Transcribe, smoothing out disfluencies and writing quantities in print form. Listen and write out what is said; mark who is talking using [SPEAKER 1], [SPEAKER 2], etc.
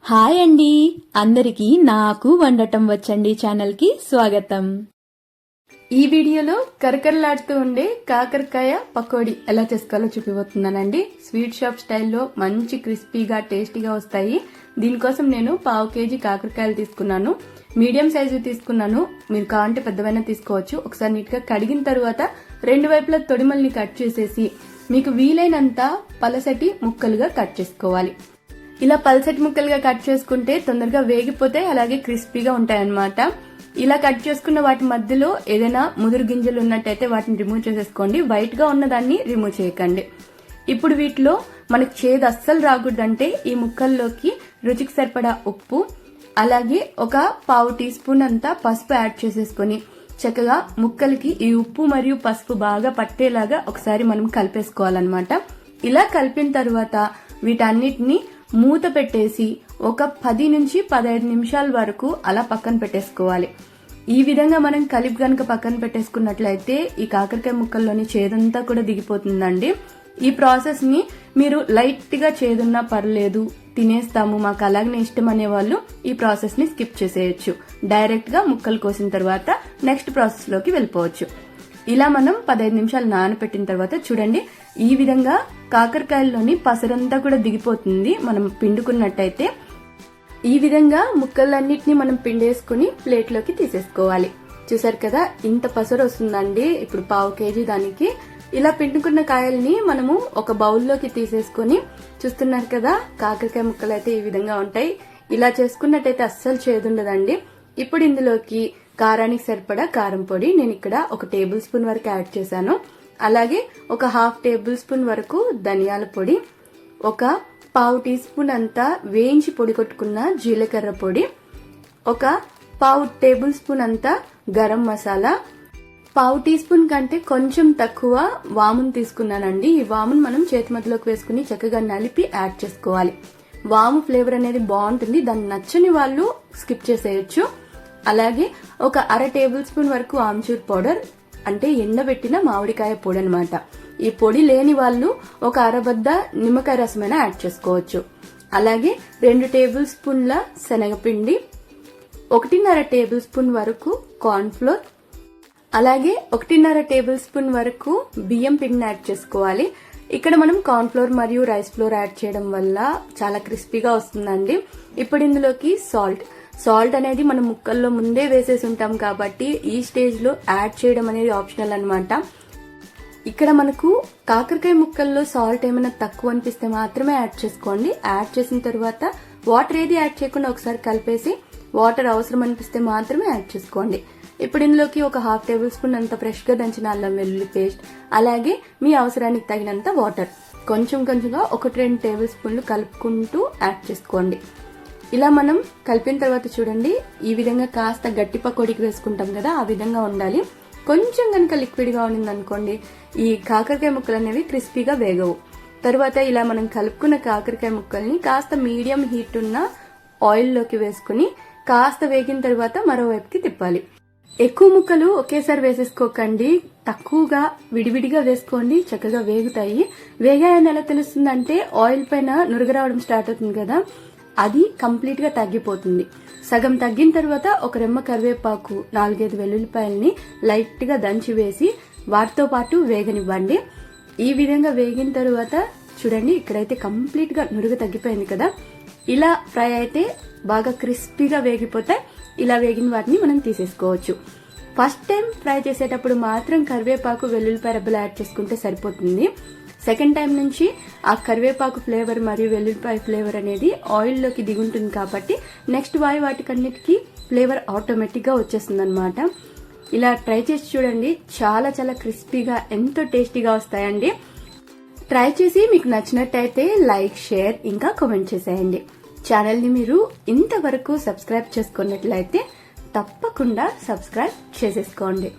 [SPEAKER 1] Hi అండి, అందరికీ నాకు వండటం వచ్చండి ఛానల్ కి స్వాగతం. ఈ వీడియోలో కరకరలాడుతూ ఉండే కాకరకాయ పకోడీ ఎలా చేసుకోవాలో చూపిపోతున్నానండి. స్వీట్ షాప్ స్టైల్లో మంచి క్రిస్పీగా టేస్టీగా వస్తాయి. దీనికోసం నేను 1/2 kg కాకరకాయలు తీసుకున్నాను. మీడియం సైజు తీసుకున్నాను. మీరు కావాలంటే పెద్దవైనా తీసుకోవచ్చు. ఒకసారి నీట్ గా కడిగిన తర్వాత రెండు వైపులా తొడిమల్ని కట్ చేసేసి మీకు వీలైనంత పలసటి ముక్కలుగా కట్ చేసుకోవాలి. ఇలా పల్సటి ముక్కలుగా కట్ చేసుకుంటే తొందరగా వేగిపోతాయి, అలాగే క్రిస్పీగా ఉంటాయి అన్నమాట. ఇలా కట్ చేసుకున్న వాటి మధ్యలో ఏదైనా ముదురు గింజలు ఉన్నట్టయితే వాటిని రిమూవ్ చేసేసుకోండి. వైట్ గా ఉన్నదాన్ని రిమూవ్ చేయకండి. ఇప్పుడు వీటిలో మనకు చేదు అస్సలు రాకూడదంటే ఈ ముక్కల్లోకి రుచికి సరిపడా ఉప్పు, అలాగే ఒక 1/2 టీ స్పూన్ అంతా పసుపు యాడ్ చేసేసుకొని చక్కగా ముక్కలకి ఈ ఉప్పు మరియు పసుపు బాగా పట్టేలాగా ఒకసారి మనం కలిపేసుకోవాలన్నమాట. ఇలా కలిపిన తర్వాత వీటన్నిటిని మూత పెట్టేసి ఒక 10 నుంచి 15 నిమిషాల వరకు అలా పక్కన పెట్టేసుకోవాలి. ఈ విధంగా మనం కలిపి గనక పక్కన పెట్టేసుకున్నట్లయితే ఈ కాకరకాయ ముక్కల్లోని చేదంతా కూడా దిగిపోతుందండి. ఈ ప్రాసెస్ ని మీరు లైట్ గా చేదున్నా పర్లేదు, తినేస్తాము మాకు అలాగనే ఇష్టం అనే వాళ్ళు ఈ ప్రాసెస్ ని స్కిప్ చేసేయచ్చు. డైరెక్ట్ గా ముక్కలు కోసిన తర్వాత నెక్స్ట్ ప్రాసెస్ లోకి వెళ్ళిపోవచ్చు. ఇలా మనం 15 నిమిషాలు నానబెట్టిన తర్వాత చూడండి, ఈ విధంగా కాకరకాయల్లోని పసరంతా కూడా దిగిపోతుంది మనం పిండుకున్నట్టయితే. ఈ విధంగా ముక్కలన్నిటిని మనం పిండేసుకుని ప్లేట్ లోకి తీసేసుకోవాలి. చూసారు కదా, ఇంత పసరు వస్తుందండి. ఇప్పుడు 1/2 kg దానికి ఇలా పిండుకున్న కాయల్ని మనము ఒక బౌల్లోకి తీసేసుకుని చూస్తున్నారు కదా, కాకరకాయ ముక్కలు అయితే ఈ విధంగా ఉంటాయి. ఇలా చేసుకున్నట్టయితే అస్సలు చేదుండదండి. ఇప్పుడు ఇందులోకి కారానికి సరిపడా కారం పొడి నేను ఇక్కడ 1 టేబుల్ స్పూన్ వరకు యాడ్ చేశాను. అలాగే ఒక 1/2 టేబుల్ స్పూన్ వరకు ధనియాల పొడి, ఒక 1/2 టీ స్పూన్ అంతా వేయించి పొడి కొట్టుకున్న జీలకర్ర పొడి, ఒక 1/2 టేబుల్ స్పూన్ అంతా గరం మసాలా, 1/2 టీ స్పూన్ కంటే కొంచెం తక్కువ వామును తీసుకున్నానండి. ఈ వామును మనం చేతి మధ్యలోకి వేసుకుని చక్కగా నలిపి యాడ్ చేసుకోవాలి. వాము ఫ్లేవర్ అనేది బాగుంటుంది. దాన్ని నచ్చని వాళ్ళు స్కిప్ చేసేయచ్చు. అలాగే ఒక 1/2 టేబుల్ స్పూన్ వరకు ఆమ్చూర్ పౌడర్, అంటే ఎండబెట్టిన మామిడికాయ పొడి అనమాట. ఈ పొడి లేని వాళ్ళు ఒక అరబద్ద నిమ్మకాయ రసమైనా యాడ్ చేసుకోవచ్చు. అలాగే 2 టేబుల్ స్పూన్ల శనగపిండి, 1.5 టేబుల్ స్పూన్ వరకు కార్న్ ఫ్లోర్, అలాగే 1.5 టేబుల్ స్పూన్ వరకు బియ్యం పిండిని యాడ్ చేసుకోవాలి. ఇక్కడ మనం కార్న్ ఫ్లోర్ మరియు రైస్ ఫ్లోర్ యాడ్ చేయడం వల్ల చాలా క్రిస్పీగా వస్తుందండి. ఇప్పుడు ఇందులోకి సాల్ట్ అనేది మనం ముక్కల్లో ముందే వేసేసి ఉంటాం కాబట్టి ఈ స్టేజ్ లో యాడ్ చేయడం అనేది ఆప్షనల్ అన్నమాట. ఇక్కడ మనకు కాకరకాయ ముక్కల్లో సాల్ట్ ఏమైనా తక్కువ అనిపిస్తే మాత్రమే యాడ్ చేసుకోండి. యాడ్ చేసిన తర్వాత వాటర్ ఏది యాడ్ చేయకుండా ఒకసారి కలిపేసి వాటర్ అవసరం అనిపిస్తే మాత్రమే యాడ్ చేసుకోండి. ఇప్పుడు ఇందులోకి ఒక 1/2 టేబుల్ స్పూన్ అంత ఫ్రెష్ గా దంచిన అల్లం వెల్లుల్లి పేస్ట్, అలాగే మీ అవసరానికి తగినంత వాటర్ కొంచెం కొంచెంగా 1-2 టేబుల్ స్పూన్లు కలుపుకుంటూ యాడ్ చేసుకోండి. ఇలా మనం కలిపిన తర్వాత చూడండి, ఈ విధంగా కాస్త గట్టి పకోడీకి వేసుకుంటాం కదా, ఆ విధంగా ఉండాలి. కొంచెం కనుక లిక్విడ్ గా ఉండింది అనుకోండి, ఈ కాకరకాయ ముక్కలు అనేవి క్రిస్పీగా వేగవు. తర్వాత ఇలా మనం కలుపుకున్న కాకరకాయ ముక్కల్ని కాస్త మీడియం హీట్ ఉన్న ఆయిల్ లోకి వేసుకుని కాస్త వేగిన తర్వాత మరోవైపుకి తిప్పాలి. ఎక్కువ ముక్కలు ఒకేసారి వేసేసుకోకండి, తక్కువగా విడివిడిగా వేసుకోండి, చక్కగా వేగుతాయి. వేగాయని ఎలా తెలుస్తుందంటే ఆయిల్ పైన నురగ రావడం స్టార్ట్ అవుతుంది కదా, అది కంప్లీట్ గా తగ్గిపోతుంది. సగం తగ్గిన తర్వాత ఒక రెమ్మ కరివేపాకు, 4-5 వెల్లుల్లిపాయల్ని లైట్ గా దంచి వేసి వాటితో పాటు వేగనివ్వండి. ఈ విధంగా వేగిన తర్వాత చూడండి, ఇక్కడైతే కంప్లీట్ గా నురుగు తగ్గిపోయింది కదా. ఇలా ఫ్రై అయితే బాగా క్రిస్పీగా వేగిపోతాయి. ఇలా వేగిన వాటిని మనం తీసేసుకోవచ్చు. ఫస్ట్ టైం ఫ్రై చేసేటప్పుడు మాత్రం కరివేపాకు, వెల్లుల్లిపాయ రెబ్బలు యాడ్ చేసుకుంటే సరిపోతుంది. సెకండ్ టైం నుంచి ఆ కరివేపాకు ఫ్లేవర్ మరియు వెల్లుల్లిపాయ ఫ్లేవర్ అనేది ఆయిల్ లోకి దిగుంటుంది కాబట్టి నెక్స్ట్ వాటికన్నిటికీ ఫ్లేవర్ ఆటోమేటిక్ గా వచ్చేస్తుంది అనమాట. ఇలా ట్రై చేసి చూడండి, చాలా చాలా క్రిస్పీగా ఎంతో టేస్టీగా వస్తాయండి. ట్రై చేసి మీకు నచ్చినట్టయితే లైక్, షేర్ ఇంకా కామెంట్ చేసేయండి. ఛానల్ ని మీరు ఇంతవరకు సబ్స్క్రైబ్ చేసుకున్నట్లయితే తప్పకుండా సబ్స్క్రైబ్ చేసేసుకోండి.